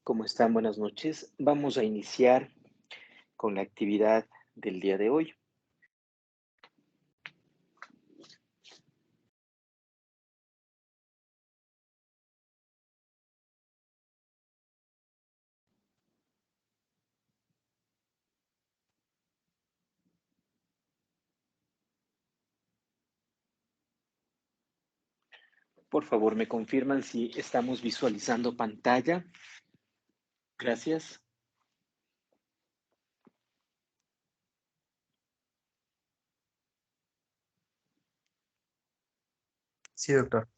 ¿Cómo están? Buenas noches. Vamos a iniciar con la actividad del día de hoy. Por favor, me confirman si estamos visualizando pantalla. Gracias. Sí, doctor.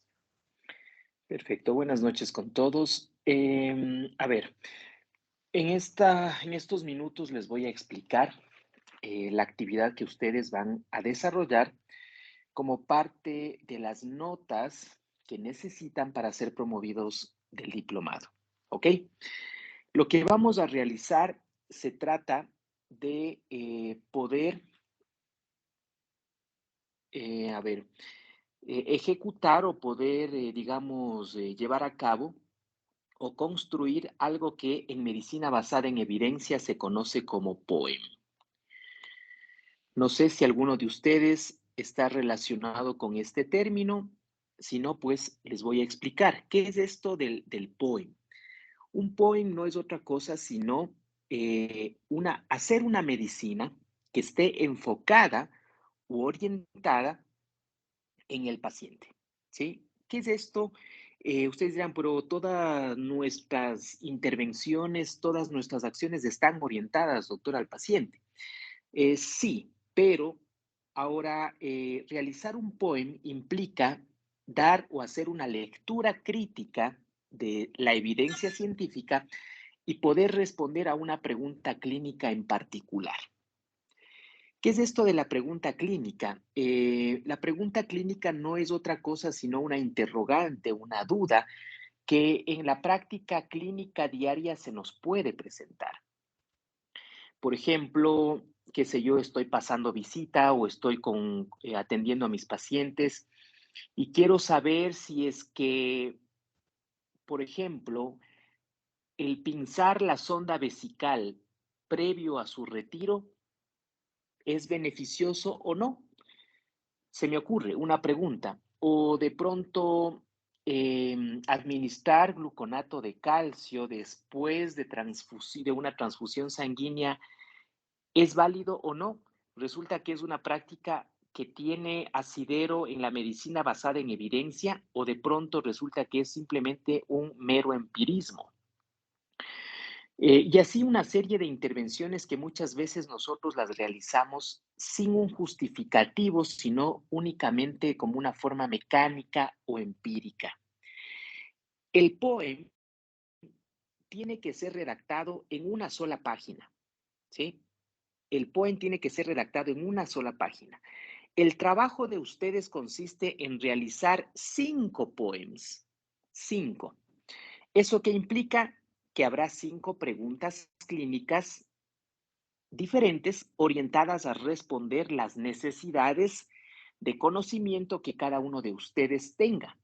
Perfecto. Buenas noches con todos. A ver, en estos minutos les voy a explicar la actividad que ustedes van a desarrollar como parte de las notas que necesitan para ser promovidos del diplomado. ¿Ok? Lo que vamos a realizar se trata de poder, a ver, ejecutar o poder, digamos, llevar a cabo o construir algo que en medicina basada en evidencia se conoce como POEM. No sé si alguno de ustedes está relacionado con este término. Si no, pues les voy a explicar. ¿Qué es esto del POEM? Un POEM no es otra cosa sino hacer una medicina que esté enfocada u orientada en el paciente, ¿sí? ¿Qué es esto? Ustedes dirán, pero todas nuestras intervenciones, todas nuestras acciones están orientadas, doctor, al paciente. Sí, pero ahora realizar un poem implica dar o hacer una lectura crítica de la evidencia científica y poder responder a una pregunta clínica en particular. ¿Qué es esto de la pregunta clínica? La pregunta clínica no es otra cosa sino una interrogante, una duda que en la práctica clínica diaria se nos puede presentar. Por ejemplo, qué sé yo, estoy pasando visita o estoy atendiendo a mis pacientes y quiero saber si es que, por ejemplo, el pinzar la sonda vesical previo a su retiro es beneficioso o no. Se me ocurre una pregunta. O de pronto administrar gluconato de calcio después de una transfusión sanguínea, ¿es válido o no? Resulta que es una práctica que tiene asidero en la medicina basada en evidencia o de pronto resulta que es simplemente un mero empirismo. Y así una serie de intervenciones que muchas veces nosotros las realizamos sin un justificativo, sino únicamente como una forma mecánica o empírica. El POEM tiene que ser redactado en una sola página, ¿sí? El POEM tiene que ser redactado en una sola página. El trabajo de ustedes consiste en realizar 5 poems. 5. ¿Eso qué implica? Que habrá 5 preguntas clínicas diferentes orientadas a responder las necesidades de conocimiento que cada uno de ustedes tenga.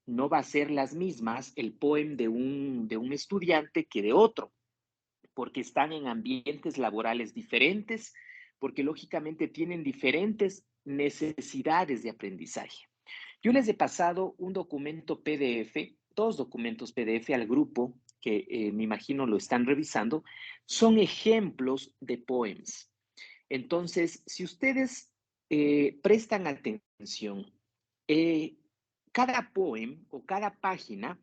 No va a ser las mismas el poem de un estudiante que de otro, porque están en ambientes laborales diferentes, porque lógicamente tienen diferentes necesidades de aprendizaje. Yo les he pasado un documento PDF, 2 documentos PDF al grupo que me imagino lo están revisando, son ejemplos de poems. Entonces, si ustedes prestan atención, eh, cada poem o cada página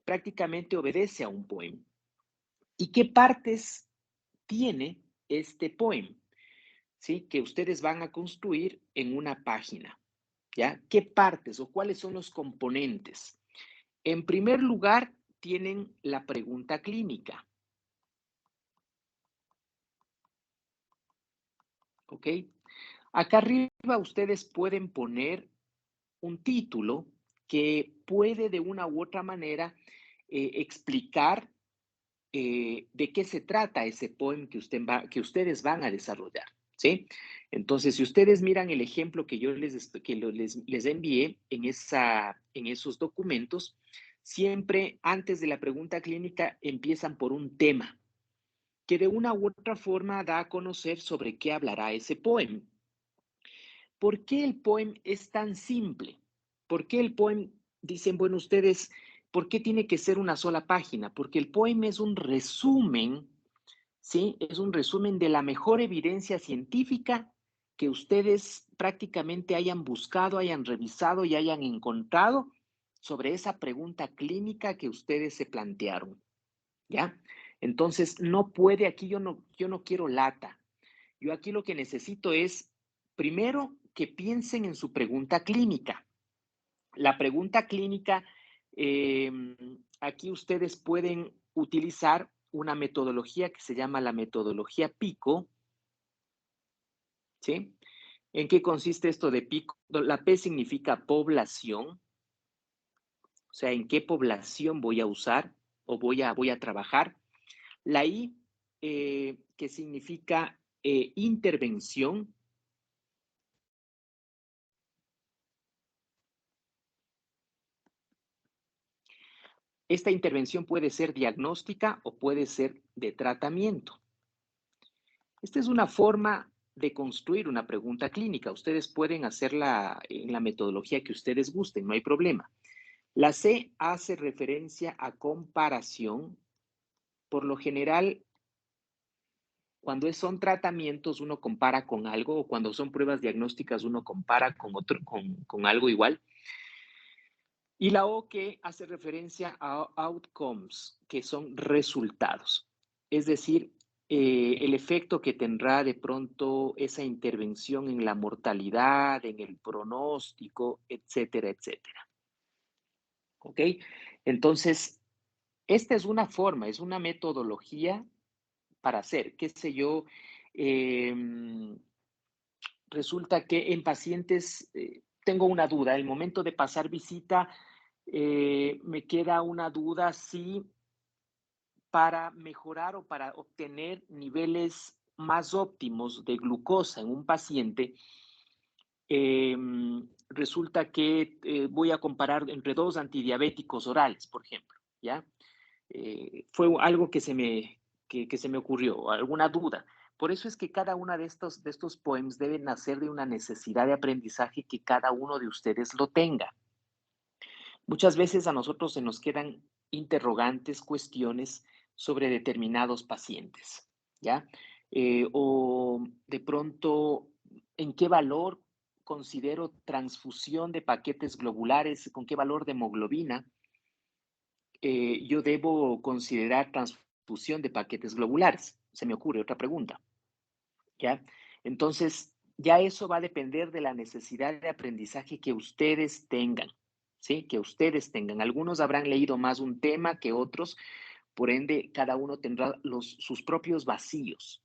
prácticamente obedece a un poem. ¿Y qué partes tiene este poem? ¿Sí? Que ustedes van a construir en una página. ¿Ya? ¿Qué partes o cuáles son los componentes? En primer lugar, tienen la pregunta clínica. ¿Ok? Acá arriba ustedes pueden poner un título que puede de una u otra manera explicar de qué se trata ese poem que ustedes van a desarrollar, ¿sí? Entonces, si ustedes miran el ejemplo que yo les envié en esos documentos, siempre antes de la pregunta clínica empiezan por un tema que de una u otra forma da a conocer sobre qué hablará ese poema. ¿Por qué el poema es tan simple? ¿Por qué el poema, dicen, bueno, ustedes, por qué tiene que ser una sola página? Porque el poema es un resumen, ¿sí? Es un resumen de la mejor evidencia científica que ustedes prácticamente hayan buscado, hayan revisado y hayan encontrado sobre esa pregunta clínica que ustedes se plantearon, ¿ya? Entonces, no puede, aquí yo no quiero lata. Yo aquí lo que necesito es, primero, que piensen en su pregunta clínica. La pregunta clínica, eh, aquí ustedes pueden utilizar una metodología que se llama la metodología PICO, ¿sí? ¿En qué consiste esto de PICO? La P significa población, o sea, en qué población voy a usar o voy a trabajar. La I, que significa intervención. Esta intervención puede ser diagnóstica o puede ser de tratamiento. Esta es una forma de construir una pregunta clínica. Ustedes pueden hacerla en la metodología que ustedes gusten, no hay problema. La C hace referencia a comparación. Por lo general, cuando son tratamientos, uno compara con algo, o cuando son pruebas diagnósticas, uno compara con otro, con algo igual. Y la O que hace referencia a outcomes, que son resultados. Es decir, el efecto que tendrá de pronto esa intervención en la mortalidad, en el pronóstico, etcétera, etcétera. ¿Ok? Entonces, esta es una forma, es una metodología para hacer, qué sé yo, eh, resulta que en pacientes, tengo una duda, el momento de pasar visita, me queda una duda si para mejorar o para obtener niveles más óptimos de glucosa en un paciente, eh, resulta que voy a comparar entre dos antidiabéticos orales, por ejemplo, ¿ya? Fue algo que se me ocurrió, alguna duda. Por eso es que cada uno de estos poems debe nacer de una necesidad de aprendizaje que cada uno de ustedes lo tenga. Muchas veces a nosotros se nos quedan interrogantes, cuestiones sobre determinados pacientes, ¿ya? O de pronto, ¿en qué valor considero transfusión de paquetes globulares? ¿Con qué valor de hemoglobina yo debo considerar transfusión de paquetes globulares? Se me ocurre otra pregunta, ¿ya? Entonces, ya eso va a depender de la necesidad de aprendizaje que ustedes tengan, ¿sí? Que ustedes tengan. Algunos habrán leído más un tema que otros, por ende, cada uno tendrá sus propios vacíos,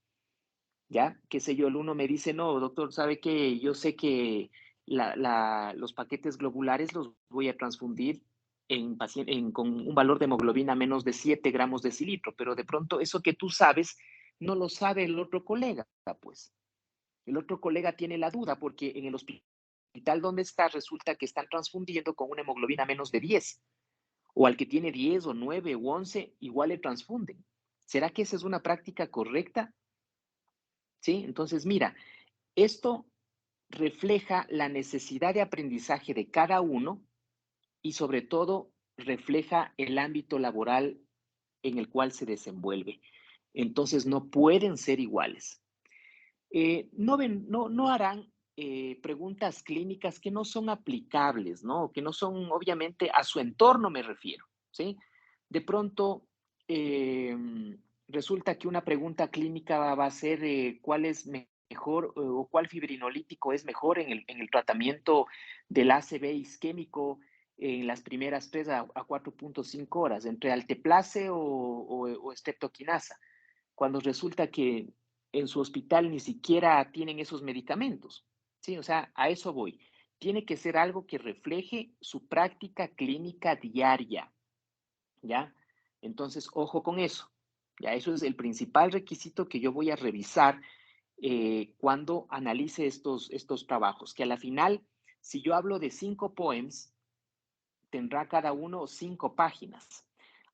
¿ya? Qué sé yo, el uno me dice, no, doctor, ¿sabe qué? Yo sé que los paquetes globulares los voy a transfundir con un valor de hemoglobina menos de 7 gramos de cilitro, pero de pronto eso que tú sabes no lo sabe el otro colega, pues. El otro colega tiene la duda porque en el hospital donde está resulta que están transfundiendo con una hemoglobina menos de 10, o al que tiene 10 o 9 o 11 igual le transfunden. ¿Será que esa es una práctica correcta? ¿Sí? Entonces, mira, esto refleja la necesidad de aprendizaje de cada uno y sobre todo refleja el ámbito laboral en el cual se desenvuelve. Entonces, no pueden ser iguales. No harán preguntas clínicas que no son aplicables, ¿no? Que no son, obviamente, a su entorno me refiero, ¿sí? De pronto, eh, resulta que una pregunta clínica va a ser cuál es mejor o cuál fibrinolítico es mejor en el tratamiento del ACV isquémico en las primeras 3 a 4.5 horas, entre alteplase o streptokinasa, cuando resulta que en su hospital ni siquiera tienen esos medicamentos, ¿sí? O sea, a eso voy. Tiene que ser algo que refleje su práctica clínica diaria, ¿ya? Entonces, ojo con eso, ¿ya? Eso es el principal requisito que yo voy a revisar cuando analice estos trabajos, que a la final, si yo hablo de 5 poems, tendrá cada uno 5 páginas.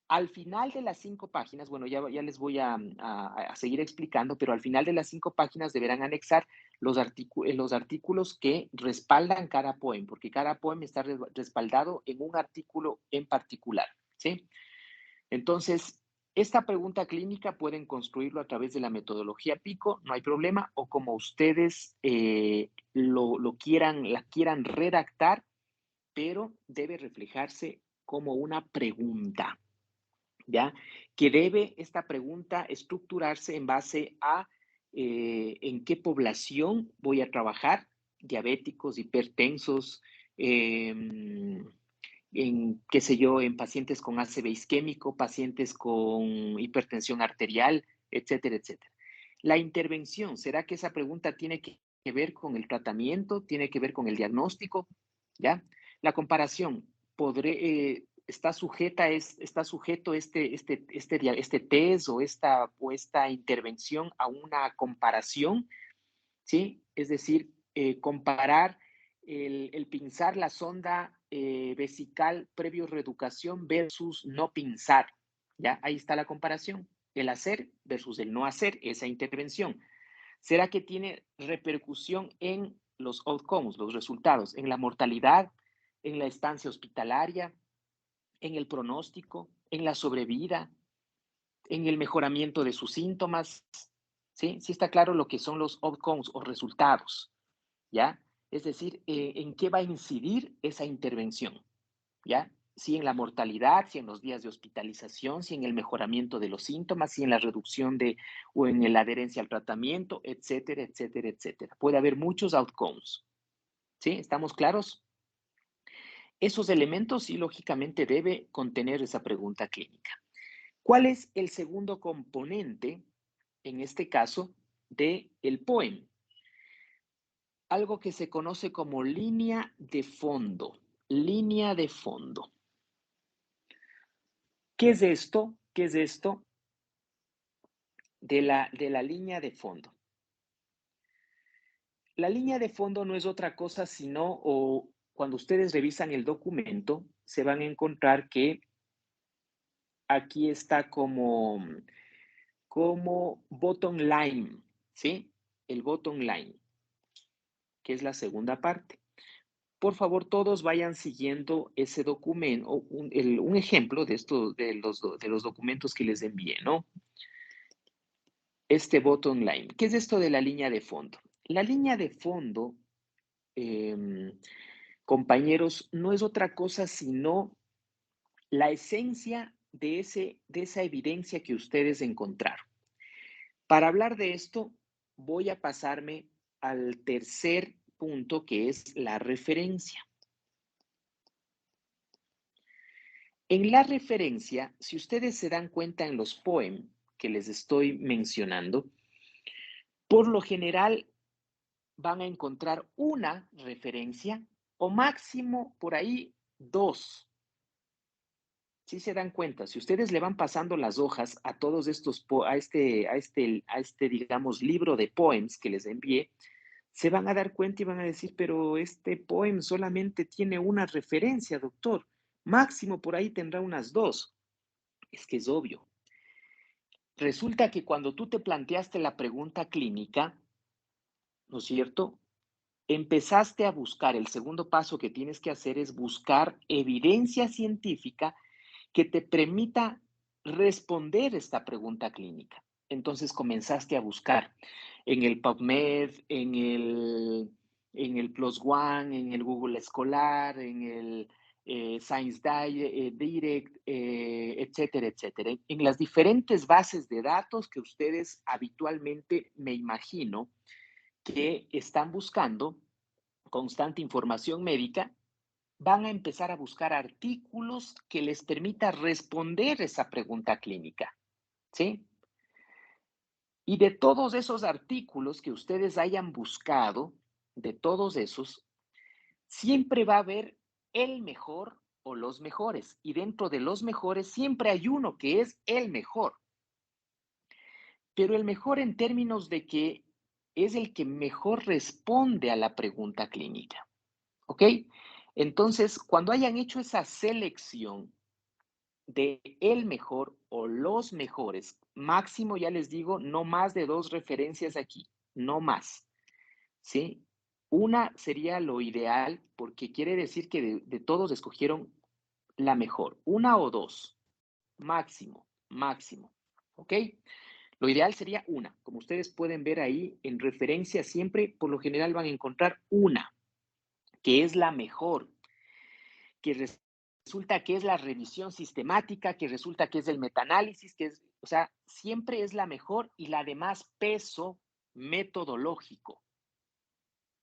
Al final de las 5 páginas, bueno, ya les voy a seguir explicando, pero al final de las 5 páginas deberán anexar los artículos que respaldan cada poema, porque cada poema está respaldado en un artículo en particular, ¿sí? Entonces, esta pregunta clínica pueden construirlo a través de la metodología PICO, no hay problema, o como ustedes la quieran redactar, pero debe reflejarse como una pregunta, ¿ya? Que debe esta pregunta estructurarse en base a en qué población voy a trabajar, diabéticos, hipertensos, en, qué sé yo, en pacientes con ACV isquémico, pacientes con hipertensión arterial, etcétera, etcétera. La intervención, ¿será que esa pregunta tiene que ver con el tratamiento, tiene que ver con el diagnóstico? ¿Ya? La comparación, está sujeto este test o esta intervención a una comparación, ¿sí? Es decir, comparar el pinzar la sonda vesical previo reeducación versus no pinzar, ¿ya? Ahí está la comparación, el hacer versus el no hacer esa intervención. ¿Será que tiene repercusión en los outcomes, los resultados, en la mortalidad, en la estancia hospitalaria, en el pronóstico, en la sobrevida, en el mejoramiento de sus síntomas? ¿Sí? Sí está claro lo que son los outcomes o resultados, ¿ya? Es decir, ¿en qué va a incidir esa intervención? ¿Ya? Si en la mortalidad, si en los días de hospitalización, si en el mejoramiento de los síntomas, si en la reducción o en la adherencia al tratamiento, etcétera, etcétera, etcétera. Puede haber muchos outcomes. ¿Sí? ¿Estamos claros? Esos elementos sí, lógicamente, debe contener esa pregunta clínica. ¿Cuál es el segundo componente, en este caso, del POEM? Algo que se conoce como línea de fondo. Línea de fondo. ¿Qué es esto? ¿Qué es esto de la línea de fondo? La línea de fondo no es otra cosa sino, o cuando ustedes revisan el documento, se van a encontrar que aquí está como bottom line, ¿sí? El bottom line, que es la segunda parte. Por favor, todos vayan siguiendo ese documento, un ejemplo de los documentos que les envié, ¿no? Este bottom line. ¿Qué es esto de la línea de fondo? La línea de fondo, compañeros, no es otra cosa sino la esencia de esa evidencia que ustedes encontraron. Para hablar de esto, voy a pasarme al tercer punto, que es la referencia. En la referencia, si ustedes se dan cuenta en los poemas que les estoy mencionando, por lo general van a encontrar una referencia o máximo por ahí 2. Si se dan cuenta, si ustedes le van pasando las hojas a todos estos, a este, digamos, libro de poems que les envié, se van a dar cuenta y van a decir, pero este poem solamente tiene una referencia, doctor. Máximo por ahí tendrá unas 2. Es que es obvio. Resulta que cuando tú te planteaste la pregunta clínica, ¿no es cierto? Empezaste a buscar, el segundo paso que tienes que hacer es buscar evidencia científica que te permita responder esta pregunta clínica. Entonces comenzaste a buscar en el PubMed, en el Plus One, en el Google Escolar, en el Science Direct, etcétera, etcétera. En las diferentes bases de datos que ustedes habitualmente, me imagino, que están buscando constante información médica, van a empezar a buscar artículos que les permita responder esa pregunta clínica, ¿sí? Y de todos esos artículos que ustedes hayan buscado, de todos esos, siempre va a haber el mejor o los mejores. Y dentro de los mejores siempre hay uno que es el mejor. Pero el mejor en términos de que es el que mejor responde a la pregunta clínica, ¿ok? Entonces, cuando hayan hecho esa selección de el mejor o los mejores, máximo, ya les digo, no más de 2 referencias aquí, no más, ¿sí? Una sería lo ideal, porque quiere decir que de todos escogieron la mejor, una o dos, máximo, máximo, ¿ok? Lo ideal sería una. Como ustedes pueden ver ahí, en referencia siempre, por lo general van a encontrar una, que es la mejor, que resulta que es la revisión sistemática, que resulta que es el metaanálisis, que es, o sea, siempre es la mejor y la de más peso metodológico.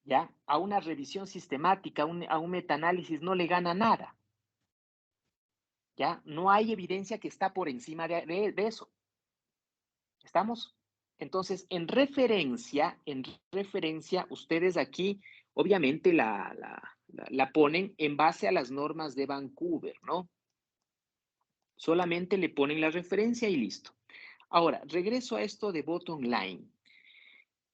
¿Ya? A una revisión sistemática, a un metaanálisis no le gana nada. ¿Ya? No hay evidencia que está por encima de eso. ¿Estamos? Entonces, en referencia, ustedes aquí, obviamente, la ponen en base a las normas de Vancouver, ¿no? Solamente le ponen la referencia y listo. Ahora, regreso a esto de bottom line.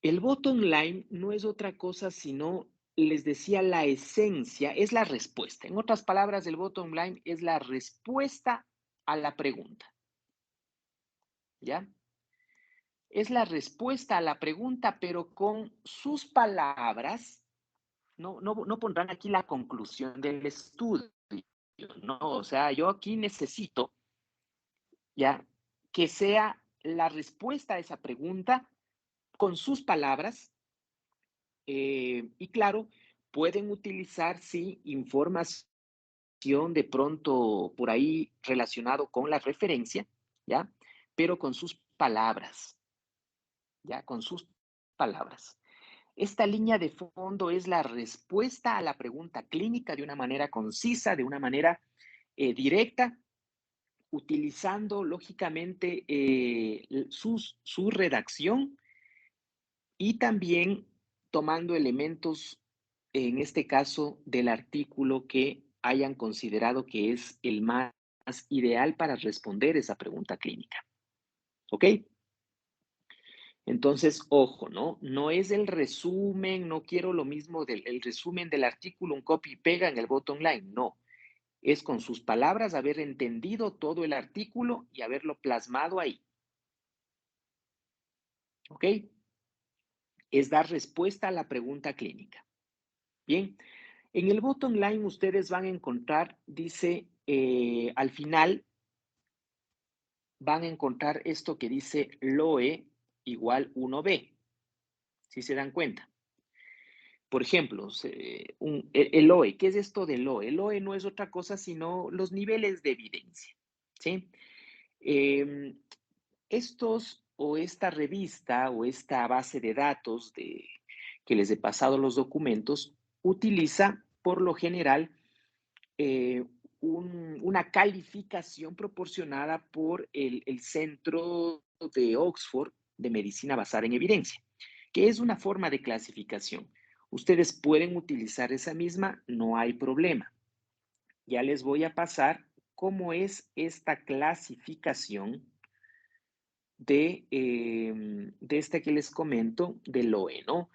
El bottom line no es otra cosa sino, les decía, la esencia, es la respuesta. En otras palabras, el bottom line es la respuesta a la pregunta. ¿Ya? Es la respuesta a la pregunta, pero con sus palabras, no pondrán aquí la conclusión del estudio, ¿no? O sea, yo aquí necesito, ¿ya? Que sea la respuesta a esa pregunta con sus palabras, y claro, pueden utilizar, sí, información de pronto por ahí relacionado con la referencia, ¿ya? Pero con sus palabras, ¿ya? Con sus palabras. Esta línea de fondo es la respuesta a la pregunta clínica de una manera concisa, de una manera directa, utilizando lógicamente su redacción y también tomando elementos, en este caso, del artículo que hayan considerado que es el más ideal para responder esa pregunta clínica. ¿Ok? Entonces, ojo, ¿no? No es el resumen, no quiero lo mismo del el resumen del artículo, un copy y pega en el bottom line, no. Es con sus palabras haber entendido todo el artículo y haberlo plasmado ahí. ¿Ok? Es dar respuesta a la pregunta clínica. Bien, en el bottom line ustedes van a encontrar, dice, al final van a encontrar esto que dice LOE igual 1B, si se dan cuenta. Por ejemplo, el OE, ¿qué es esto del OE? El OE no es otra cosa sino los niveles de evidencia, ¿sí? Estos o esta revista o esta base de datos que les he pasado los documentos utiliza por lo general eh, una calificación proporcionada por el Centro de Oxford de Medicina Basada en Evidencia, que es una forma de clasificación. Ustedes pueden utilizar esa misma, no hay problema. Ya les voy a pasar cómo es esta clasificación de esta que les comento, del OE, ¿no?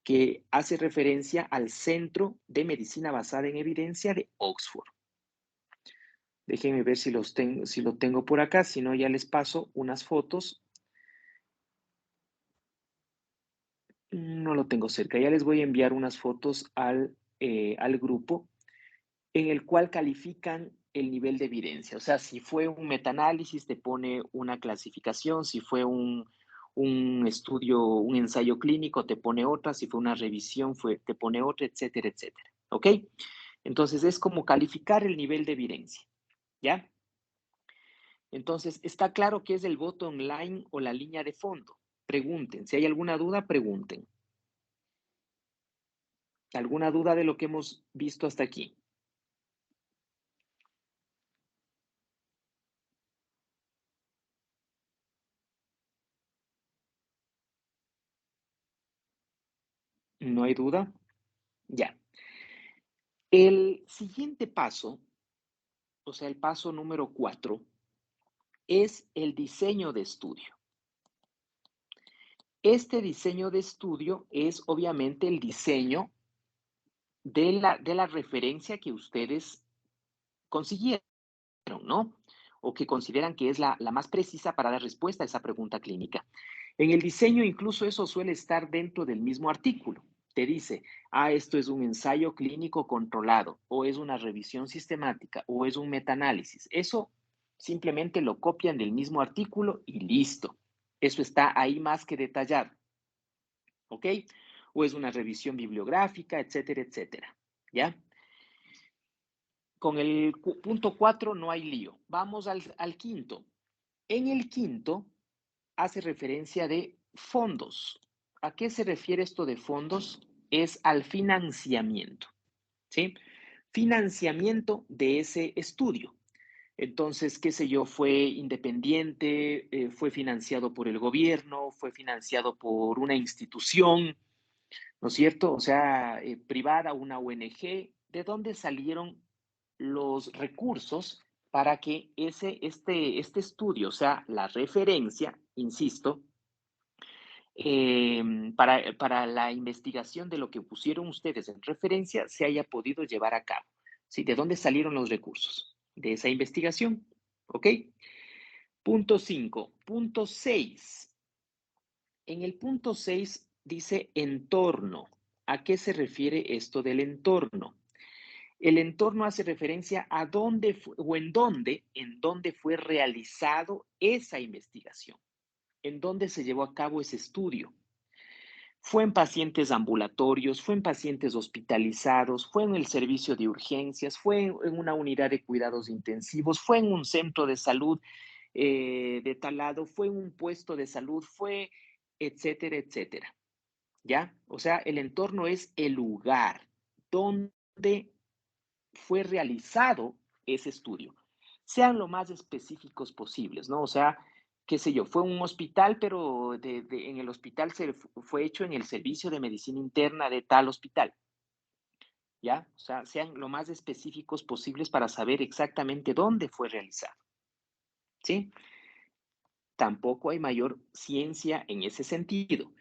Que hace referencia al Centro de Medicina Basada en Evidencia de Oxford. Déjenme ver si lo tengo por acá, si no ya les paso unas fotos. No lo tengo cerca, ya les voy a enviar unas fotos al grupo en el cual califican el nivel de evidencia. O sea, si fue un metaanálisis, te pone una clasificación, si fue un estudio, un ensayo clínico, te pone otra, si fue una revisión, te pone otra, etcétera, etcétera. ¿Ok? Entonces, es como calificar el nivel de evidencia. ¿Ya? Entonces, está claro qué es el bottom line o la línea de fondo. Pregunten. Si hay alguna duda, pregunten. ¿Alguna duda de lo que hemos visto hasta aquí? ¿No hay duda? Ya. El siguiente paso, o sea, el paso número 4, es el diseño de estudio. Este diseño de estudio es obviamente el diseño de la referencia que ustedes consiguieron, ¿no? O que consideran que es la más precisa para dar respuesta a esa pregunta clínica. En el diseño, incluso eso suele estar dentro del mismo artículo. Te dice, esto es un ensayo clínico controlado, o es una revisión sistemática, o es un metaanálisis. Eso simplemente lo copian del mismo artículo y listo. Eso está ahí más que detallado. ¿Ok? O es una revisión bibliográfica, etcétera, etcétera. ¿Ya? Con el punto 4 no hay lío. Vamos al quinto. En el quinto hace referencia de fondos. ¿A qué se refiere esto de fondos? Es al financiamiento, ¿sí? Financiamiento de ese estudio. Entonces, qué sé yo, fue independiente, fue financiado por el gobierno, fue financiado por una institución, ¿no es cierto? O sea, privada, una ONG. ¿De dónde salieron los recursos para que este estudio, o sea, la referencia, insisto, para la investigación de lo que pusieron ustedes en referencia se haya podido llevar a cabo? ¿Sí? ¿De dónde salieron los recursos de esa investigación? ¿Ok? Punto 5. Punto 6. En el punto 6 dice entorno. ¿A qué se refiere esto del entorno? El entorno hace referencia a dónde o en dónde fue realizado esa investigación, en dónde se llevó a cabo ese estudio. Fue en pacientes ambulatorios, fue en pacientes hospitalizados, fue en el servicio de urgencias, fue en una unidad de cuidados intensivos, fue en un centro de salud de tal lado, fue en un puesto de salud, fue etcétera, etcétera. ¿Ya? O sea, el entorno es el lugar donde fue realizado ese estudio. Sean lo más específicos posibles, ¿no? O sea, qué sé yo, fue un hospital, pero en el hospital fue hecho en el servicio de medicina interna de tal hospital, ¿ya? O sea, sean lo más específicos posibles para saber exactamente dónde fue realizado, ¿sí? Tampoco hay mayor ciencia en ese sentido.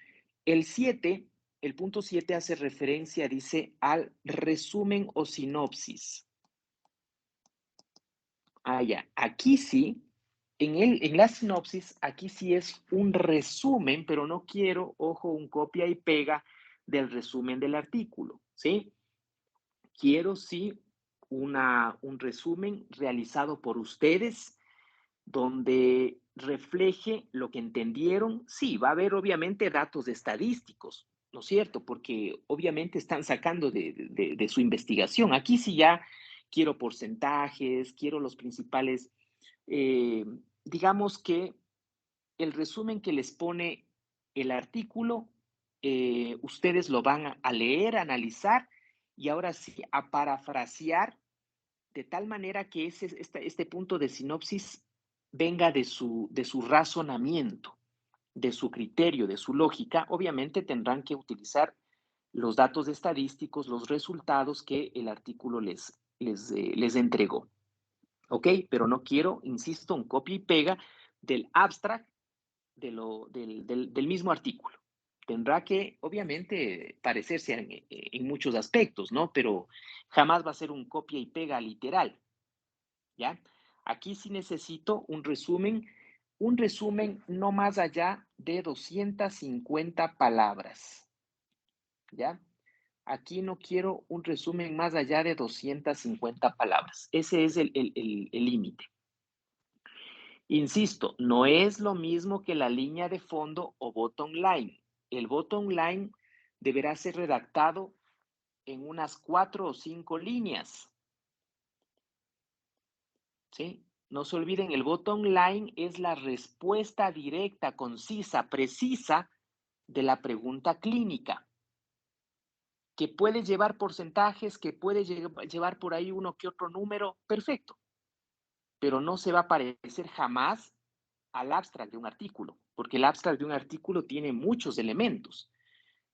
El 7, el punto 7 hace referencia, dice, al resumen o sinopsis. Ya. Aquí sí, en la sinopsis, aquí sí es un resumen, pero no quiero, ojo, un copia y pega del resumen del artículo, ¿sí? Quiero sí un resumen realizado por ustedes donde refleje lo que entendieron. Sí, va a haber obviamente datos estadísticos, ¿no es cierto? Porque obviamente están sacando de su investigación. Aquí sí ya quiero porcentajes, quiero los principales, eh, digamos que el resumen que les pone el artículo, ustedes lo van a leer, a analizar y ahora sí a parafrasear de tal manera que este punto de sinopsis venga de su razonamiento, de su criterio, de su lógica. Obviamente tendrán que utilizar los datos estadísticos, los resultados que el artículo les entregó. ¿Ok? Pero no quiero, insisto, un copia y pega del abstract del mismo artículo. Tendrá que, obviamente, parecerse en muchos aspectos, ¿no? Pero jamás va a ser un copia y pega literal, ¿ya? Aquí sí necesito un resumen no más allá de 250 palabras, ¿ya? Aquí no quiero un resumen más allá de 250 palabras. Ese es el límite. Insisto, no es lo mismo que la línea de fondo o bottom line. El bottom line deberá ser redactado en unas 4 o 5 líneas, ¿sí? No se olviden, el bottom line es la respuesta directa, concisa, precisa de la pregunta clínica, que puede llevar porcentajes, que puede llevar por ahí uno que otro número, perfecto, pero no se va a parecer jamás al abstract de un artículo, porque el abstract de un artículo tiene muchos elementos.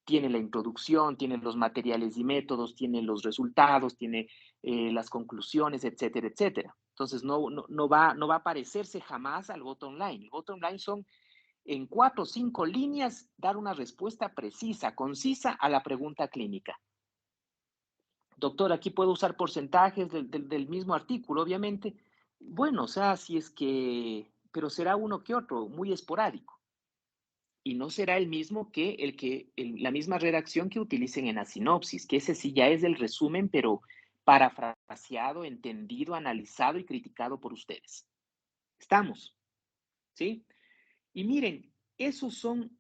Tiene la introducción, tiene los materiales y métodos, tiene los resultados, tiene las conclusiones, etcétera, etcétera. Entonces, no va a parecerse jamás al bottom line. El bottom line son en 4 o 5 líneas dar una respuesta precisa, concisa a la pregunta clínica. Doctor, aquí puedo usar porcentajes del mismo artículo, obviamente. Bueno, o sea, si es que, pero será uno que otro, muy esporádico. Y no será el mismo que la misma redacción que utilicen en la sinopsis, que ese sí ya es el resumen, pero parafraseado, entendido, analizado y criticado por ustedes. ¿Estamos? ¿Sí? Y miren, esos son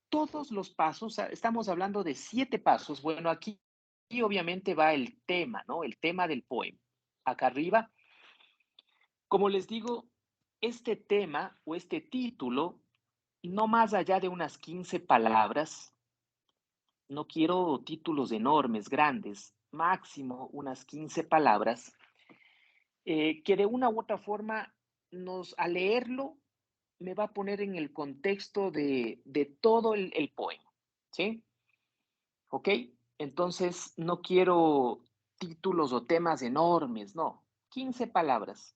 todos los pasos. Estamos hablando de 7 pasos. Bueno, aquí obviamente va el tema, ¿no? El tema del poema. Acá arriba, como les digo, este tema o este título, no más allá de unas 15 palabras, no quiero títulos enormes, grandes, máximo unas 15 palabras, que de una u otra forma al leerlo, me va a poner en el contexto de todo el poema, ¿sí? ¿Ok? Entonces, no quiero títulos o temas enormes, no. 15 palabras.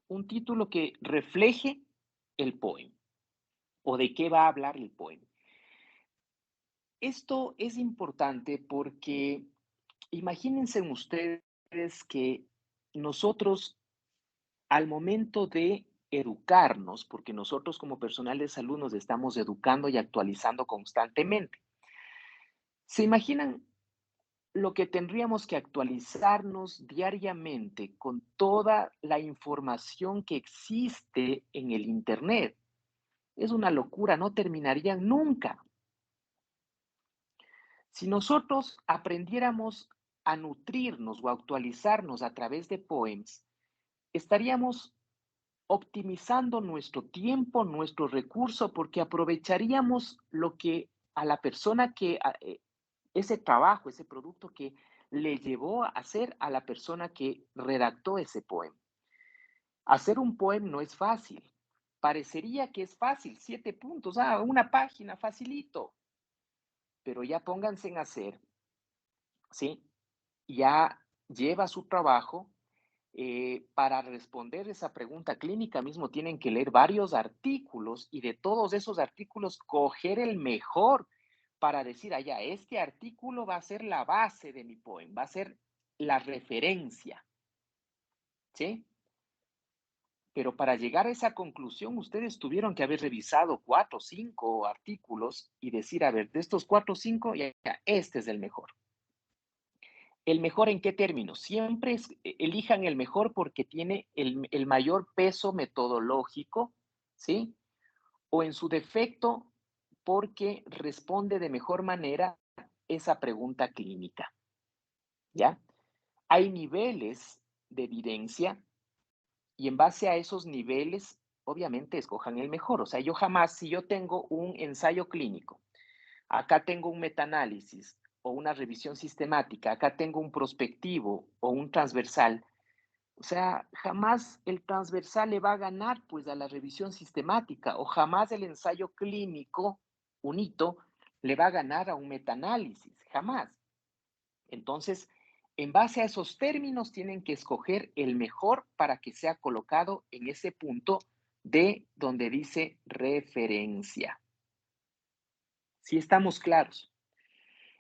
Un título que refleje el poema o de qué va a hablar el poema. Esto es importante porque imagínense ustedes que nosotros al momento de educarnos, porque nosotros como personal de salud nos estamos educando y actualizando constantemente, ¿se imaginan lo que tendríamos que actualizarnos diariamente con toda la información que existe en el Internet? Es una locura, no terminarían nunca. Si nosotros aprendiéramos a nutrirnos o a actualizarnos a través de poems, estaríamos optimizando nuestro tiempo, nuestro recurso, porque aprovecharíamos lo que a la persona ese trabajo, ese producto que le llevó a hacer a la persona que redactó ese poema. Hacer un poema no es fácil. Parecería que es fácil, 7 puntos, una página, facilito. Pero ya pónganse en hacer, ¿sí? Ya lleva su trabajo. Para responder esa pregunta clínica mismo tienen que leer varios artículos y de todos esos artículos coger el mejor para decir, allá, este artículo va a ser la base de mi poema, va a ser la referencia, ¿sí? Pero para llegar a esa conclusión, ustedes tuvieron que haber revisado 4 o 5 artículos y decir, a ver, de estos 4 o 5, ya, este es el mejor. ¿El mejor en qué términos? Siempre elijan el mejor porque tiene el mayor peso metodológico, ¿sí? O en su defecto, porque responde de mejor manera esa pregunta clínica, ¿ya? Hay niveles de evidencia y en base a esos niveles, obviamente, escojan el mejor. O sea, yo jamás, si yo tengo un ensayo clínico, acá tengo un metaanálisis o una revisión sistemática, acá tengo un prospectivo o un transversal. O sea, jamás el transversal le va a ganar pues a la revisión sistemática o jamás el ensayo clínico, un hito, le va a ganar a un metaanálisis, jamás. Entonces, en base a esos términos tienen que escoger el mejor para que sea colocado en ese punto de donde dice referencia. Si estamos claros.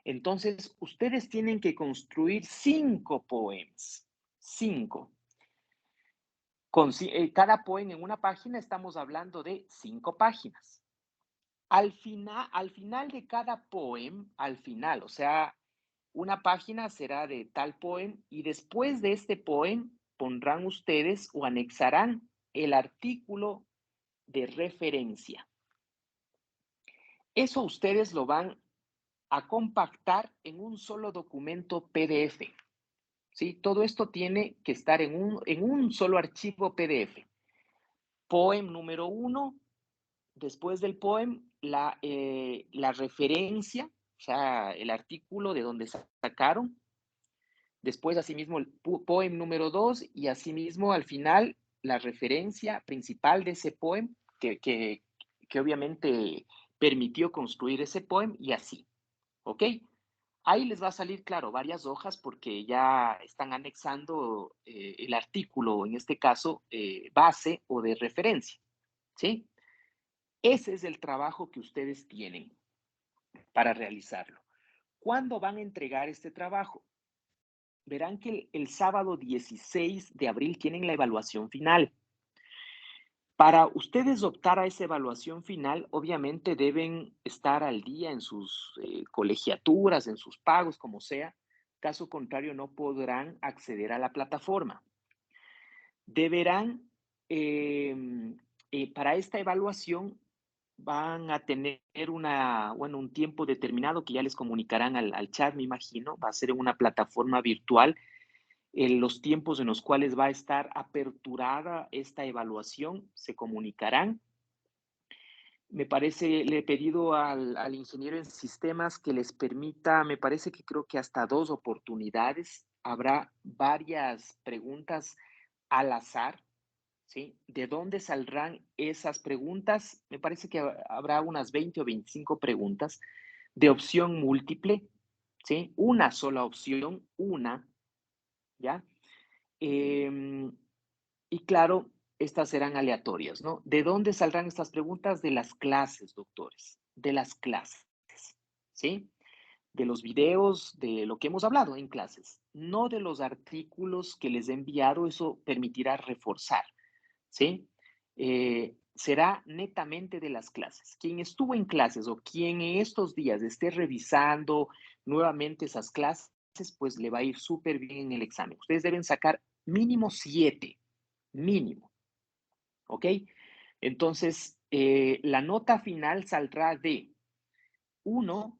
Entonces, ustedes tienen que construir 5 poemas. 5. Cada poema en una página estamos hablando de 5 páginas. Al final de cada poema, al final, o sea, una página será de tal poema y después de este poema pondrán ustedes o anexarán el artículo de referencia. Eso ustedes lo van a compactar en un solo documento PDF. ¿Sí? Todo esto tiene que estar en un solo archivo PDF. Poem número 1, después del poem, la referencia, o sea, el artículo de donde sacaron. Después, asimismo, el poem número 2 y asimismo, al final, la referencia principal de ese poem que obviamente permitió construir ese poem y así. ¿Ok? Ahí les va a salir, claro, varias hojas porque ya están anexando el artículo, en este caso, base o de referencia, ¿sí? Ese es el trabajo que ustedes tienen para realizarlo. ¿Cuándo van a entregar este trabajo? verán que el sábado 16 de abril tienen la evaluación final. Para ustedes optar a esa evaluación final, obviamente deben estar al día en sus colegiaturas, en sus pagos, como sea. Caso contrario, no podrán acceder a la plataforma. Deberán, para esta evaluación, van a tener un tiempo determinado que ya les comunicarán al chat, me imagino. Va a ser en una plataforma virtual en los tiempos en los cuales va a estar aperturada esta evaluación, se comunicarán. Me parece, le he pedido al ingeniero en sistemas que les permita, me parece que creo que hasta 2 oportunidades. Habrá varias preguntas al azar, ¿sí? ¿De dónde saldrán esas preguntas? Me parece que habrá unas 20 o 25 preguntas de opción múltiple, ¿sí? Una sola opción, una, ¿ya? Em, y claro, estas serán aleatorias, ¿no? ¿De dónde saldrán estas preguntas? De las clases, doctores, de las clases, ¿sí? De los videos, de lo que hemos hablado en clases, no de los artículos que les he enviado, eso permitirá reforzar, ¿sí? Será netamente de las clases. Quien estuvo en clases o quien en estos días esté revisando nuevamente esas clases, pues le va a ir súper bien en el examen. Ustedes deben sacar mínimo 7, mínimo, ¿ok? Entonces, la nota final saldrá de 1,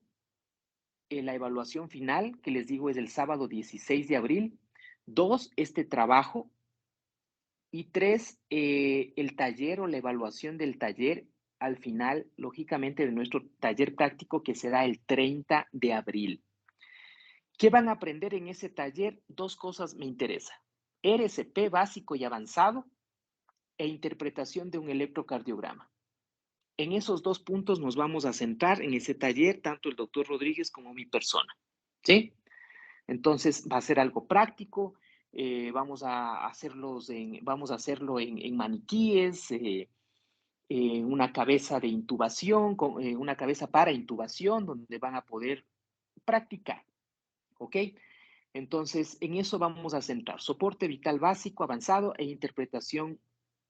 la evaluación final, que les digo es el sábado 16 de abril, 2, este trabajo, y 3, el taller o la evaluación del taller al final, lógicamente, de nuestro taller práctico que será el 30 de abril. ¿Qué van a aprender en ese taller? 2 cosas me interesan. RCP básico y avanzado e interpretación de un electrocardiograma. En esos 2 puntos nos vamos a centrar en ese taller, tanto el doctor Rodríguez como mi persona, ¿sí? Entonces va a ser algo práctico, vamos a hacerlo en maniquíes, una cabeza de intubación, una cabeza para intubación, donde van a poder practicar, ¿ok? Entonces, en eso vamos a centrar, soporte vital básico, avanzado e interpretación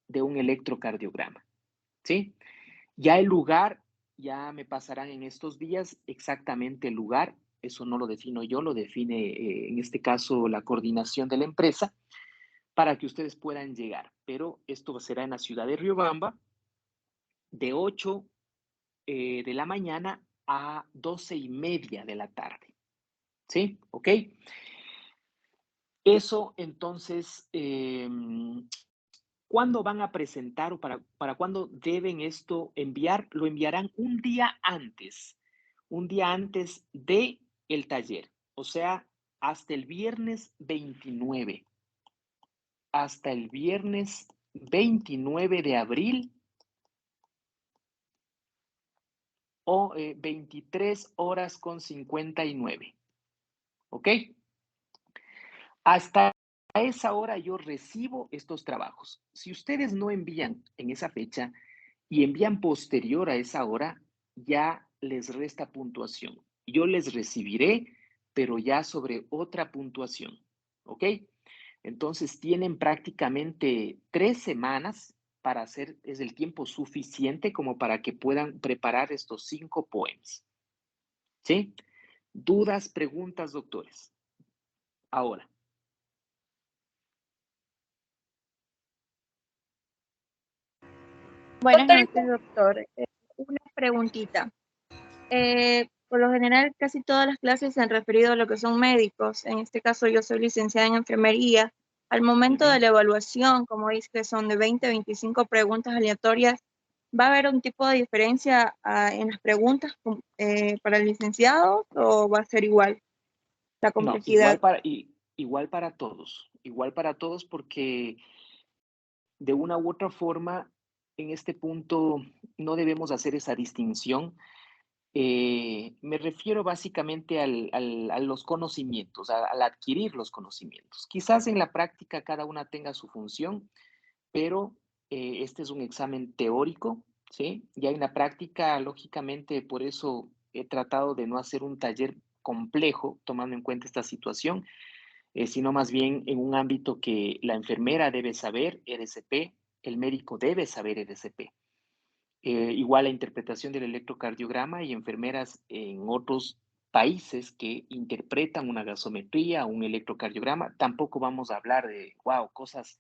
de un electrocardiograma, ¿sí? Ya el lugar, ya me pasarán en estos días exactamente el lugar, eso no lo defino yo, lo define en este caso la coordinación de la empresa, para que ustedes puedan llegar. Pero esto será en la ciudad de Riobamba, de 8 de la mañana a 12:30 de la tarde. ¿Sí? ¿Ok? Eso entonces, ¿cuándo van a presentar o para cuándo deben esto enviar? Lo enviarán un día antes de el taller, o sea, hasta el viernes 29, hasta el viernes 29 de abril o 23 horas con 59, ¿ok? Hasta esa hora yo recibo estos trabajos. Si ustedes no envían en esa fecha y envían posterior a esa hora, ya les resta puntuación. Yo les recibiré, pero ya sobre otra puntuación. ¿Ok? Entonces tienen prácticamente 3 semanas para hacer, es el tiempo suficiente como para que puedan preparar estos 5 poemas. ¿Sí? ¿Dudas, preguntas, doctores? Ahora. Buenas noches, doctor. Una preguntita. Por lo general, casi todas las clases se han referido a lo que son médicos. En este caso, yo soy licenciada en enfermería. Al momento de la evaluación, como dice que son de 20 a 25 preguntas aleatorias, ¿va a haber un tipo de diferencia en las preguntas para el licenciado o va a ser igual la No, complejidad? igual para todos porque de una u otra forma, en este punto no debemos hacer esa distinción. Me refiero básicamente a los conocimientos, al adquirir los conocimientos. Quizás en la práctica cada una tenga su función, pero este es un examen teórico, ¿sí? Ya en la práctica, lógicamente, por eso he tratado de no hacer un taller complejo, tomando en cuenta esta situación. sino más bien en un ámbito que la enfermera debe saber RCP, el médico debe saber RCP. Igual la interpretación del electrocardiograma y enfermeras en otros países que interpretan una gasometría, un electrocardiograma, tampoco vamos a hablar de, wow, cosas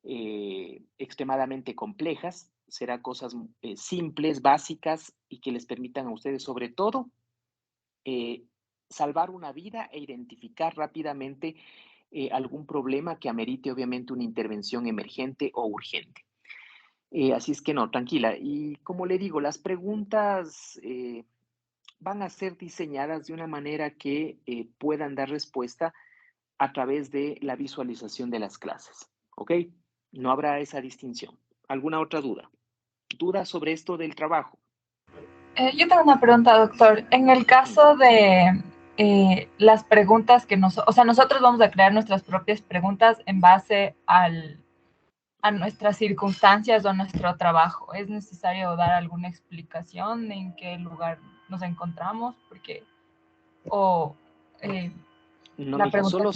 extremadamente complejas, será cosas simples, básicas y que les permitan a ustedes sobre todo eh, salvar una vida e identificar rápidamente algún problema que amerite obviamente una intervención emergente o urgente. Así es que no, tranquila. Y como le digo, las preguntas van a ser diseñadas de una manera que puedan dar respuesta a través de la visualización de las clases. ¿Ok? No habrá esa distinción. ¿Alguna otra duda? ¿Duda sobre esto del trabajo? Yo tengo una pregunta, doctor. En el caso de las preguntas que o sea, nosotros vamos a crear nuestras propias preguntas en base a nuestras circunstancias o a nuestro trabajo. ¿Es necesario dar alguna explicación en qué lugar nos encontramos? Porque, o No, la mija, pregunta...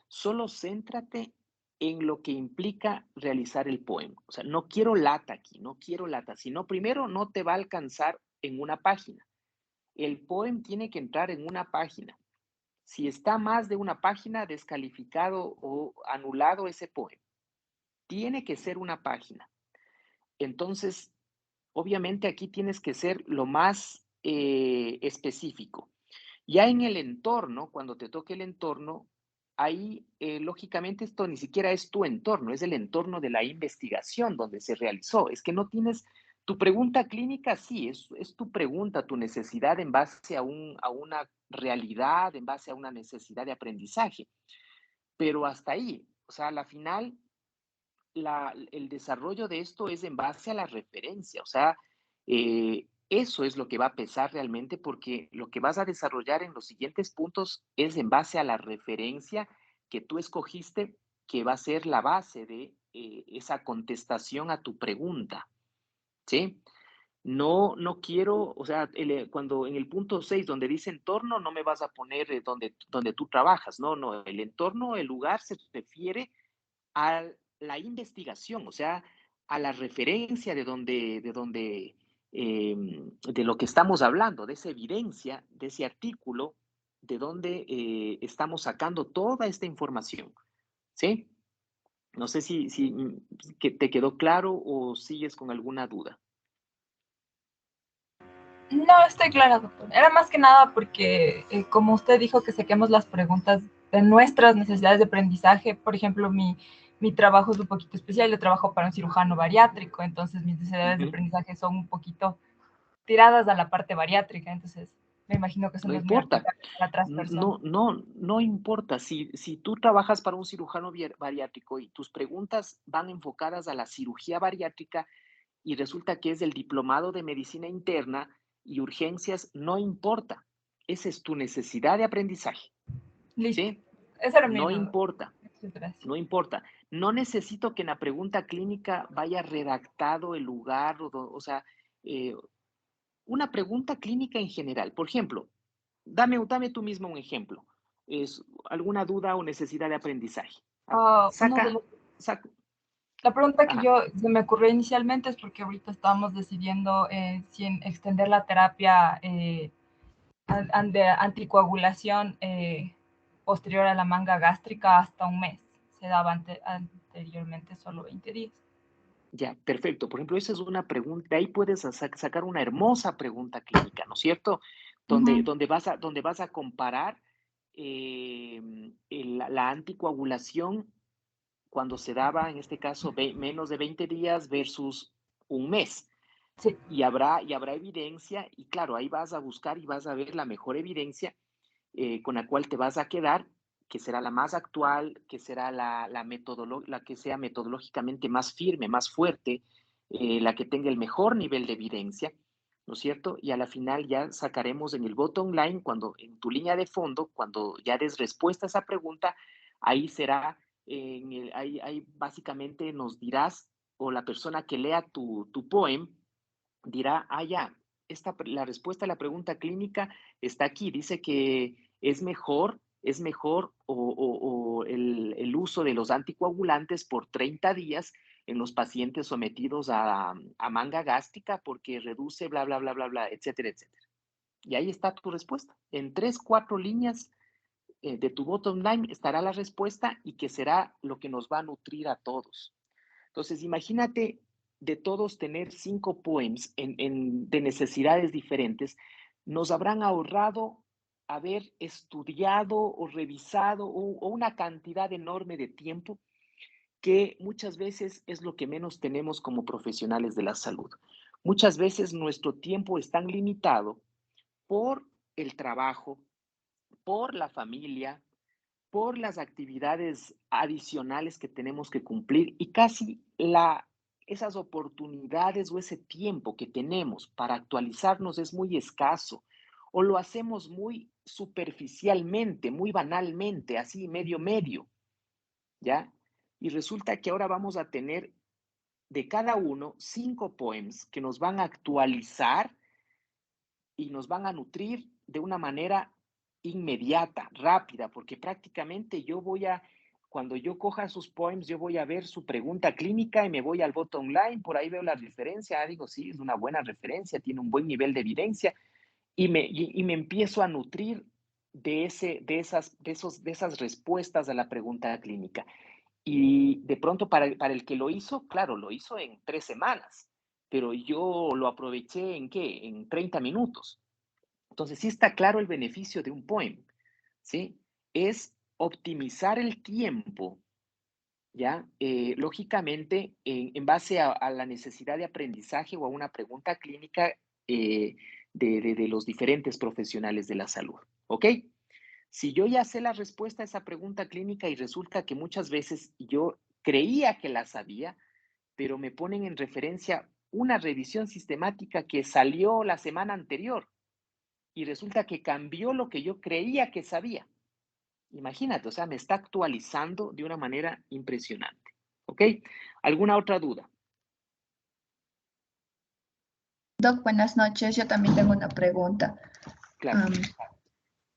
solo céntrate en lo que implica realizar el poema. O sea, no quiero lata aquí, no quiero lata, sino primero no te va a alcanzar en una página. El poema tiene que entrar en una página. Si está más de una página, descalificado o anulado ese poema. Tiene que ser una página. Entonces, obviamente aquí tienes que ser lo más específico. Ya en el entorno, cuando te toque el entorno, ahí lógicamente esto ni siquiera es tu entorno, es el entorno de la investigación donde se realizó. Es que no tienes, tu pregunta clínica sí, es tu pregunta, tu necesidad en base a una realidad, en base a una necesidad de aprendizaje. Pero hasta ahí, o sea, a la final el desarrollo de esto es en base a la referencia, o sea, eso es lo que va a pesar realmente porque lo que vas a desarrollar en los siguientes puntos es en base a la referencia que tú escogiste, que va a ser la base de esa contestación a tu pregunta, ¿sí? No, no quiero, o sea, cuando en el punto 6 donde dice entorno, no me vas a poner donde tú trabajas, no, no, el entorno, el lugar se refiere a la investigación, o sea, a la referencia de lo que estamos hablando, de esa evidencia, de ese artículo, de donde estamos sacando toda esta información, ¿sí? No sé si que te quedó claro o sigues con alguna duda. No, estoy clara, doctor. Era más que nada porque, como usted dijo, que saquemos las preguntas de nuestras necesidades de aprendizaje. Por ejemplo, mi trabajo es un poquito especial. Yo trabajo para un cirujano bariátrico, entonces mis necesidades de aprendizaje son un poquito tiradas a la parte bariátrica. Entonces, me imagino que eso No no es muy importa, aplicable para otras personas. no importa. Si tú trabajas para un cirujano bariátrico y tus preguntas van enfocadas a la cirugía bariátrica, y resulta que es el diplomado de medicina interna y urgencias, no importa. Esa es tu necesidad de aprendizaje, Listo. ¿sí? Esa era mi No duda. importa, Muchas gracias. no importa. No necesito que en la pregunta clínica vaya redactado el lugar, o sea, eh, una pregunta clínica en general. Por ejemplo, dame tú mismo un ejemplo. Es alguna duda o necesidad de aprendizaje. Uno de Saca, los saca. La pregunta que Ajá. se me ocurrió inicialmente es porque ahorita estábamos decidiendo si extender la terapia de anticoagulación posterior a la manga gástrica hasta un mes. Se daba anteriormente solo 20 días. Ya, perfecto. Por ejemplo, esa es una pregunta, de ahí puedes sacar una hermosa pregunta clínica, ¿no es cierto? Ujú. Donde vas a comparar la anticoagulación cuando se daba, en este caso, menos de 20 días versus un mes. Sí, Y habrá evidencia, y claro, ahí vas a buscar y vas a ver la mejor evidencia con la cual te vas a quedar, que será la más actual, que será la que sea metodológicamente más firme, más fuerte, la que tenga el mejor nivel de evidencia, ¿no es cierto? Y a la final ya sacaremos en el bottom line, cuando en tu línea de fondo, cuando ya des respuesta a esa pregunta, ahí será, ahí básicamente nos dirás, o la persona que lea tu poem dirá, ya, la respuesta a la pregunta clínica está aquí. Dice que es mejor es mejor o el uso de los anticoagulantes por 30 días en los pacientes sometidos a manga gástrica porque reduce bla, bla, bla, bla, bla, etcétera, etcétera. Y ahí está tu respuesta. En 3, 4 líneas de tu bottom line estará la respuesta y que será lo que nos va a nutrir a todos. Entonces, imagínate de todos tener 5 poems de necesidades diferentes, nos habrán ahorrado haber estudiado o revisado o una cantidad enorme de tiempo que muchas veces es lo que menos tenemos como profesionales de la salud. Muchas veces nuestro tiempo es tan limitado por el trabajo, por la familia, por las actividades adicionales que tenemos que cumplir y casi esas oportunidades o ese tiempo que tenemos para actualizarnos es muy escaso o lo hacemos muy superficialmente, muy banalmente, así medio medio, ¿ya? Y resulta que ahora vamos a tener de cada uno 5 poems que nos van a actualizar y nos van a nutrir de una manera inmediata, rápida, porque prácticamente cuando yo coja sus poems, yo voy a ver su pregunta clínica y me voy al bottom line, por ahí veo la referencia, digo, sí, es una buena referencia, tiene un buen nivel de evidencia, y me empiezo a nutrir de esas respuestas a la pregunta clínica. Y de pronto para el que lo hizo, claro, lo hizo en 3 semanas, pero yo lo aproveché ¿en qué? En 30 minutos. Entonces, sí está claro el beneficio de un poem, ¿sí? Es optimizar el tiempo, ¿ya? Lógicamente, en base a la necesidad de aprendizaje o a una pregunta clínica de los diferentes profesionales de la salud, ¿ok? Si yo ya sé la respuesta a esa pregunta clínica y resulta que muchas veces yo creía que la sabía, pero me ponen en referencia una revisión sistemática que salió la semana anterior y resulta que cambió lo que yo creía que sabía. Imagínate, o sea, me está actualizando de una manera impresionante. ¿Ok? ¿Alguna otra duda? Doc, buenas noches. Yo también tengo una pregunta. Claro.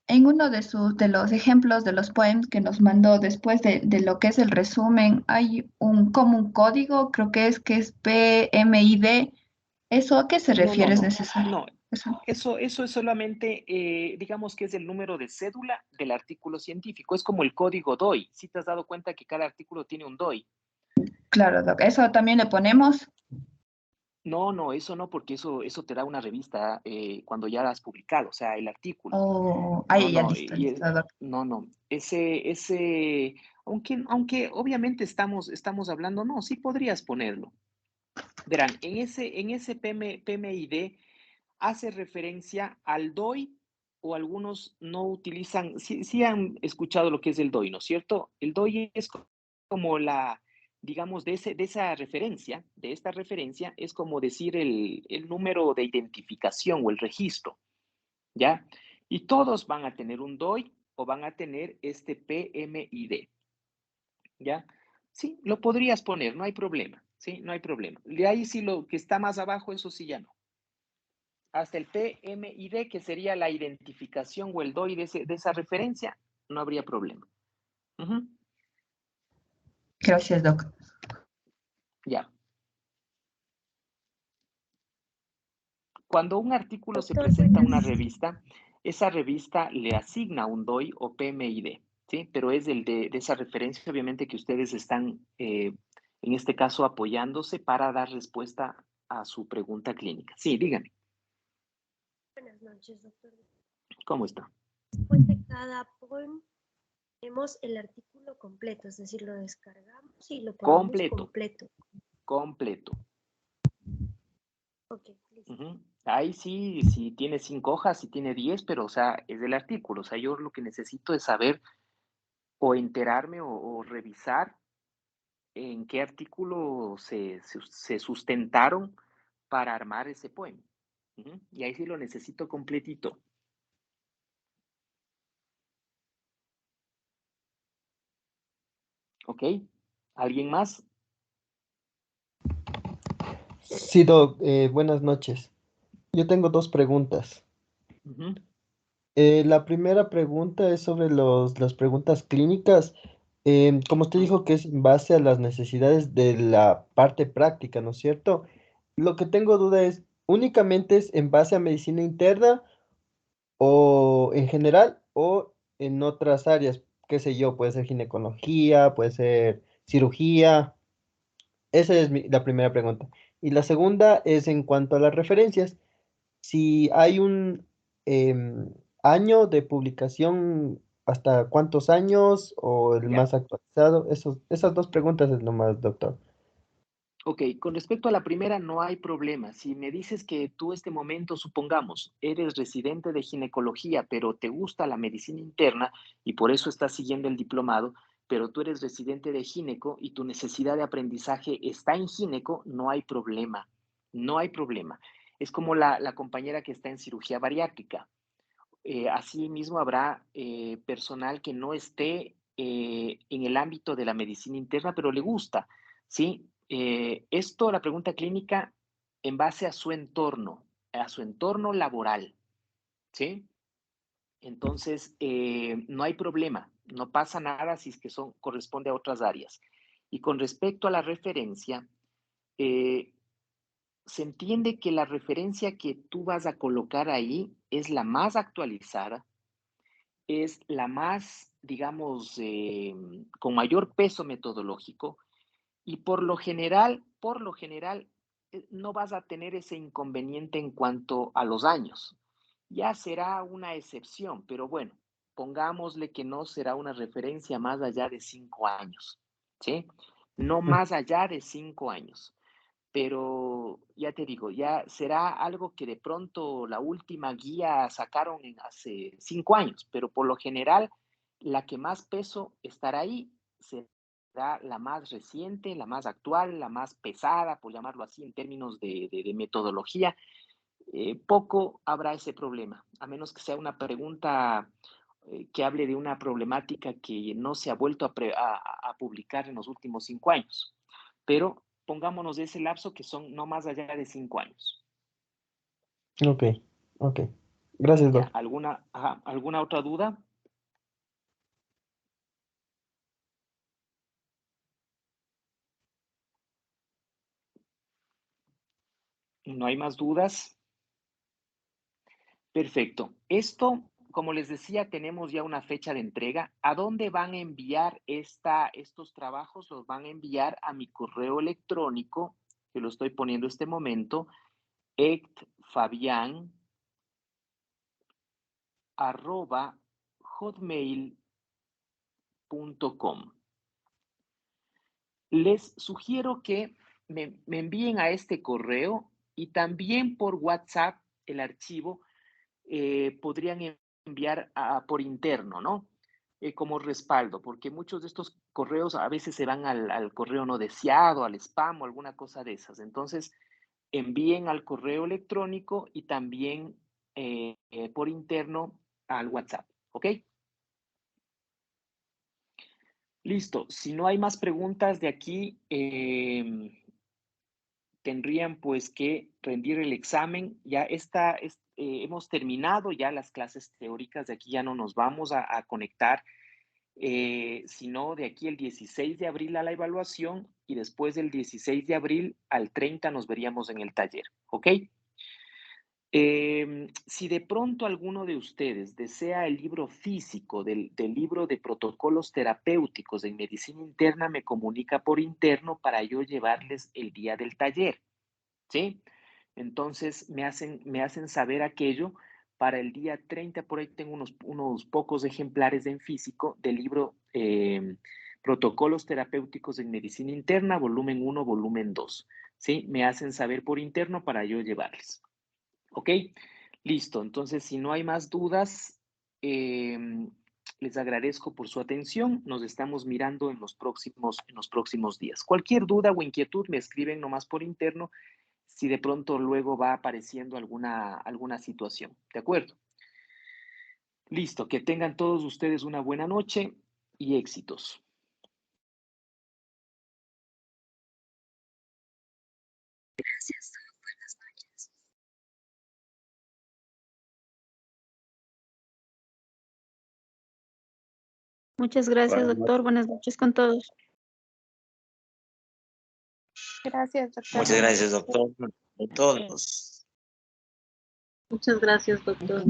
En uno de los ejemplos de los poems que nos mandó después de lo que es el resumen, hay como un código, creo que es PMID. ¿Eso a qué se refiere? ¿Es necesario? No, eso es solamente, digamos que es el número de cédula del artículo científico. Es como el código DOI. Si te has dado cuenta que cada artículo tiene un DOI. Claro, Doc. ¿Eso también le ponemos? No, eso no, porque eso te da una revista cuando ya la has publicado, o sea, el artículo. Oh, No, ahí ya no, listo, listo, Doc. no. Aunque obviamente estamos hablando, no, sí podrías ponerlo. Verán, en ese PMID hace referencia al DOI o algunos no utilizan, sí han escuchado lo que es el DOI, ¿no es cierto? El DOI es como digamos, de esta referencia, es como decir el número de identificación o el registro, ¿ya? Y todos van a tener un DOI o van a tener este PMID, ¿ya? Sí, lo podrías poner, no hay problema, ¿sí? No hay problema. De ahí sí lo que está más abajo, eso sí ya no. Hasta el PMID, que sería la identificación o el DOI de esa referencia, no habría problema. Gracias, Doc. Ya. Cuando un artículo se Doctor, presenta a una buenas. revista, esa revista le asigna un DOI o PMID, ¿sí? Pero es el de esa referencia, obviamente, que ustedes están, en este caso, apoyándose para dar respuesta a su pregunta clínica. Sí, dígame. Buenas noches, doctor. ¿Cómo está? Después de cada poem tenemos el artículo completo, es decir, lo descargamos y lo ponemos completo. Completo. Ok, listo. Ahí sí, si tiene 5 hojas, si tiene 10, pero o sea, es del artículo. O sea, yo lo que necesito es saber o enterarme o revisar en qué artículo se sustentaron para armar ese poema. Y ahí sí lo necesito completito. ¿Ok? ¿Alguien más? Sí, Doc, buenas noches. Yo tengo dos preguntas. La primera pregunta es sobre las preguntas clínicas. Como usted dijo que es en base a las necesidades de la parte práctica, ¿no es cierto? Lo que tengo duda es, ¿únicamente es en base a medicina interna o en general o en otras áreas? ¿Qué sé yo? Puede ser ginecología, puede ser cirugía. Esa es la primera pregunta. Y la segunda es en cuanto a las referencias. Si hay un año de publicación, ¿hasta cuántos años o el Ya. más actualizado? Esas dos preguntas es lo más, doctor. Ok, con respecto a la primera, no hay problema. Si me dices que tú este momento, supongamos, eres residente de ginecología, pero te gusta la medicina interna y por eso estás siguiendo el diplomado, pero tú eres residente de gineco y tu necesidad de aprendizaje está en gineco, no hay problema. No hay problema. Es como la compañera que está en cirugía bariátrica. Asimismo, habrá personal que no esté en el ámbito de la medicina interna, pero le gusta, ¿sí? Esto, la pregunta clínica, en base a su entorno laboral, ¿sí? Entonces, no hay problema, no pasa nada si es que corresponde a otras áreas. Y con respecto a la referencia, eh, se entiende que la referencia que tú vas a colocar ahí es la más actualizada, es la más, digamos, con mayor peso metodológico y por lo general, no vas a tener ese inconveniente en cuanto a los años. Ya será una excepción, pero bueno, pongámosle que no será una referencia más allá de 5 años, ¿sí? No Mm. más allá de 5 años. Pero ya te digo, ya será algo que de pronto la última guía sacaron hace 5 años, pero por lo general la que más peso estará ahí será la más reciente, la más actual, la más pesada, por llamarlo así, en términos de metodología. Poco habrá ese problema, a menos que sea una pregunta que hable de una problemática que no se ha vuelto a publicar en los últimos 5 años. Pero pongámonos de ese lapso que son no más allá de 5 años. Ok, ok. Gracias, ¿Ya? doc. ¿Alguna otra duda? ¿No hay más dudas? Perfecto. Esto, como les decía, tenemos ya una fecha de entrega. ¿A dónde van a enviar estos trabajos? Los van a enviar a mi correo electrónico, que lo estoy poniendo este momento, ectfabian@hotmail.com. Les sugiero que me envíen a este correo y también por WhatsApp el archivo podrían enviar por interno, ¿no? Como respaldo, porque muchos de estos correos a veces se van al correo no deseado, al spam o alguna cosa de esas. Entonces, envíen al correo electrónico y también por interno al WhatsApp, ¿ok? Listo. Si no hay más preguntas de aquí, tendrían pues que rendir el examen. Ya hemos terminado ya las clases teóricas, de aquí ya no nos vamos a conectar, sino de aquí el 16 de abril a la evaluación y después del 16 de abril al 30 nos veríamos en el taller, ¿ok? Si de pronto alguno de ustedes desea el libro físico del libro de protocolos terapéuticos en medicina interna, me comunica por interno para yo llevarles el día del taller. ¿Sí? Entonces me hacen saber aquello para el día 30, por ahí tengo unos pocos ejemplares en físico del libro Protocolos Terapéuticos en Medicina Interna, volumen 1, volumen 2. ¿Sí? Me hacen saber por interno para yo llevarles. ¿Ok? Listo. Entonces, si no hay más dudas, les agradezco por su atención. Nos estamos mirando en los próximos días. Cualquier duda o inquietud me escriben nomás por interno si de pronto luego va apareciendo alguna situación. ¿De acuerdo? Listo, que tengan todos ustedes una buena noche y éxitos. Gracias. Buenas noches. Muchas gracias, doctor. Buenas noches con todos. Gracias, doctor. Muchas gracias, doctor. A todos. Muchas gracias, doctor.